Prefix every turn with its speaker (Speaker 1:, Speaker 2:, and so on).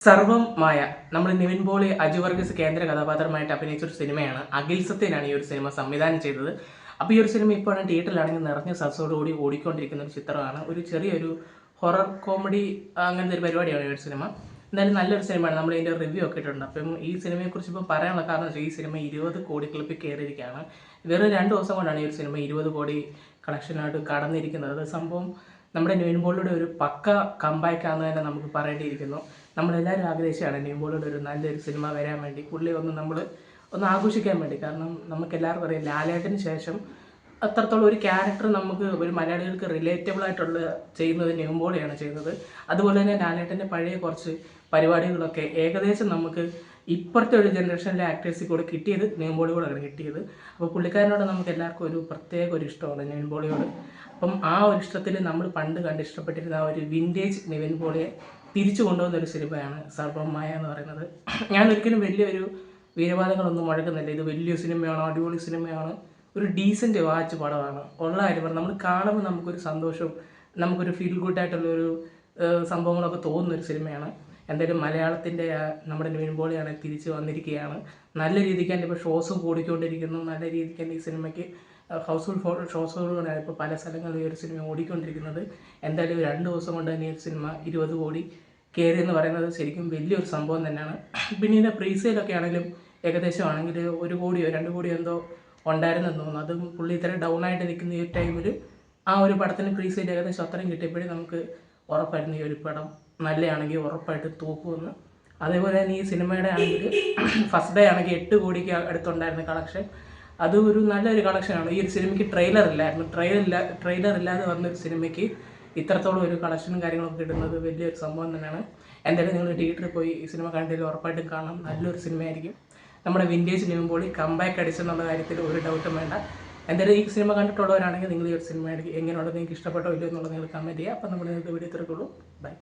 Speaker 1: സർവം മായ നമ്മൾ നിവിൻ പോളി അജു വർഗീസ് കേന്ദ്ര കഥാപാത്രമായിട്ട് അഭിനയിച്ച ഒരു സിനിമയാണ്. അഖിൽ സത്യനാണ് ഈ ഒരു സിനിമ സംവിധാനം ചെയ്തത്. അപ്പോൾ ഈ ഒരു സിനിമ ഇപ്പോഴാണ് തിയേറ്ററിലാണെങ്കിൽ നിറഞ്ഞ സദസ്സോടുകൂടി ഓടിക്കൊണ്ടിരിക്കുന്ന ഒരു ചിത്രമാണ്. ഒരു ചെറിയൊരു ഹൊറർ കോമഡി അങ്ങനത്തെ ഒരു പരിപാടിയാണ് ഈ ഒരു സിനിമ. എന്തായാലും നല്ലൊരു സിനിമയാണ്. നമ്മൾ ഇതിൻ്റെ റിവ്യൂ ഒക്കെ ഇട്ടിട്ടുണ്ട്. അപ്പം ഈ സിനിമയെക്കുറിച്ച് ഇപ്പോൾ പറയാനുള്ള കാരണം വെച്ചാൽ ഈ സിനിമ 20 കോടി ക്ലിപ്പിൽ കയറിയിരിക്കുകയാണ്. വെറും 2 ദിവസം കൊണ്ടാണ് ഈ ഒരു സിനിമ 20 കോടി കളക്ഷനായിട്ട് കടന്നിരിക്കുന്നത്. അത് സംഭവം നമ്മുടെ നിവിൻ പോളിയുടെ ഒരു പക്ക കംബാക്കാന്ന് തന്നെ നമുക്ക് പറയേണ്ടിയിരിക്കുന്നു. നമ്മളെല്ലാവരും ആഗ്രഹിച്ചാണ് നിവിൻ പോളിയുടെ ഒരു നല്ലൊരു സിനിമ വരാൻ വേണ്ടി, പുള്ളി ഒന്ന് ആഘോഷിക്കാൻ വേണ്ടി. കാരണം നമുക്ക് എല്ലാവർക്കും അറിയാം, ലാലേട്ടന് ശേഷം അത്രത്തോളം ഒരു ക്യാരക്ടർ നമുക്ക് ഒരു മലയാളികൾക്ക് റിലേറ്റബിൾ ആയിട്ടുള്ള ചെയ്യുന്നത് നിവിൻ പോളിയാണ് ചെയ്യുന്നത്. അതുപോലെ തന്നെ ലാലേട്ടൻ്റെ പഴയ കുറച്ച് പരിപാടികളൊക്കെ ഏകദേശം നമുക്ക് ഇപ്പോഴത്തെ ഒരു ജനറേഷനിലെ ആക്ടേഴ്സിൽ കൂടെ കിട്ടിയത് നിവിൻ പോളി കൂടെയാണ് കിട്ടിയത്. അപ്പോൾ പുള്ളിക്കാരനോട് നമുക്ക് എല്ലാവർക്കും ഒരു പ്രത്യേക ഒരു ഇഷ്ടമാണ് നിവിൻ പോളിയോട്. അപ്പം ആ ഒരു ഇഷ്ടത്തിൽ നമ്മൾ പണ്ട് കണ്ട് ഇഷ്ടപ്പെട്ടിരുന്ന ആ ഒരു വിൻറ്റേജ് നിവിൻ പോളിയെ തിരിച്ചു കൊണ്ടുവന്ന ഒരു സിനിമയാണ് സർവം മായ എന്ന് പറയുന്നത്. ഞാൻ ഒരിക്കലും വലിയൊരു വീരവാദങ്ങളൊന്നും മുഴക്കുന്നില്ല. ഇത് വലിയ സിനിമയാണോ, അടിപൊളി സിനിമയാണ്, ഒരു ഡീസൻറ്റ് വാച്ച് പടമാണ്. ഉള്ള കാര്യം പറഞ്ഞാൽ നമ്മൾ കാണുമ്പോൾ നമുക്കൊരു സന്തോഷവും നമുക്കൊരു ഫീൽ ഗുഡായിട്ടുള്ളൊരു സംഭവങ്ങളൊക്കെ തോന്നുന്നൊരു സിനിമയാണ്. എന്തായാലും മലയാളത്തിൻ്റെ നമ്മുടെ നിവിൻ പോളിയാണ് തിരിച്ച് വന്നിരിക്കുകയാണ്. നല്ല രീതിക്ക് തന്നെ ഇപ്പോൾ ഷോസും കൂടിക്കൊണ്ടിരിക്കുന്നു. നല്ല രീതിക്ക് തന്നെ ഈ സിനിമയ്ക്ക് ഹൗസ്ഫുൾ ഷോസുകളാണ് ഇപ്പോൾ പല സ്ഥലങ്ങളിൽ ഈ ഒരു സിനിമ ഓടിക്കൊണ്ടിരിക്കുന്നത്. എന്തായാലും 2 ദിവസം കൊണ്ട് തന്നെ ഈ സിനിമ 20 കോടി കയറി എന്ന് പറയുന്നത് ശരിക്കും വലിയൊരു സംഭവം തന്നെയാണ്. പിന്നെ ഇതിൻ്റെ പ്രീസെയിലൊക്കെ ആണെങ്കിലും ഏകദേശം ആണെങ്കിൽ 1 കോടിയോ 2 കോടിയോ എന്തോ ഉണ്ടായിരുന്നെന്ന് തോന്നുന്നു. അതും പുള്ളി ഇത്ര ഡൗൺ ആയിട്ട് നിൽക്കുന്ന ഈ ടൈമിൽ ആ ഒരു പടത്തിന് പ്രീസെയിൽ ഏകദേശം അത്രയും കിട്ടിയപ്പോഴേ നമുക്ക് ഉറപ്പായിരുന്നു ഈ ഒരു പടം നല്ലതാണെങ്കിൽ ഉറപ്പായിട്ട് തൂക്കുമെന്ന്. അതേപോലെ തന്നെ ഈ സിനിമയുടെ ആണെങ്കിൽ ഫസ്റ്റ് ഡേ ആണെങ്കിൽ 8 കോടിക്ക് അടുത്തുണ്ടായിരുന്ന കളക്ഷൻ, അത് ഒരു നല്ലൊരു കളക്ഷനാണ്. ഈ ഒരു സിനിമയ്ക്ക് ട്രെയിലർ ഇല്ലായിരുന്നു. ട്രെയിലർ ഇല്ലാതെ വന്നൊരു സിനിമയ്ക്ക് ഇത്രത്തോളം ഒരു കളക്ഷനും കാര്യങ്ങളൊക്കെ ഇടുന്നത് വലിയൊരു സംഭവം തന്നെയാണ്. എന്തായാലും നിങ്ങൾ തിയേറ്ററിൽ പോയി ഈ സിനിമ കണ്ടതിൽ ഉറപ്പായിട്ടും കാണാം. നല്ലൊരു സിനിമയായിരിക്കും. നമ്മുടെ വിൻറ്റേജ് നിവിൻ പോളി കംബാക്ക് അടിച്ചെന്നുള്ള കാര്യത്തിൽ ഒരു ഡൗട്ടും വേണ്ട. എന്തായാലും ഈ സിനിമ കണ്ടിട്ടുള്ളവരാണെങ്കിൽ നിങ്ങൾ ഈ ഒരു സിനിമ എങ്ങനെയുണ്ടോ, നിങ്ങൾക്ക് ഇഷ്ടപ്പെട്ടോ ഇല്ലയോ എന്നുള്ളത് നിങ്ങൾ കമൻറ്റ് ചെയ്യുക. അപ്പോൾ നമ്മൾ നിങ്ങൾക്ക് വീഡിയോ ഇത്രയൊക്കെ ഉള്ളൂ. ബൈ.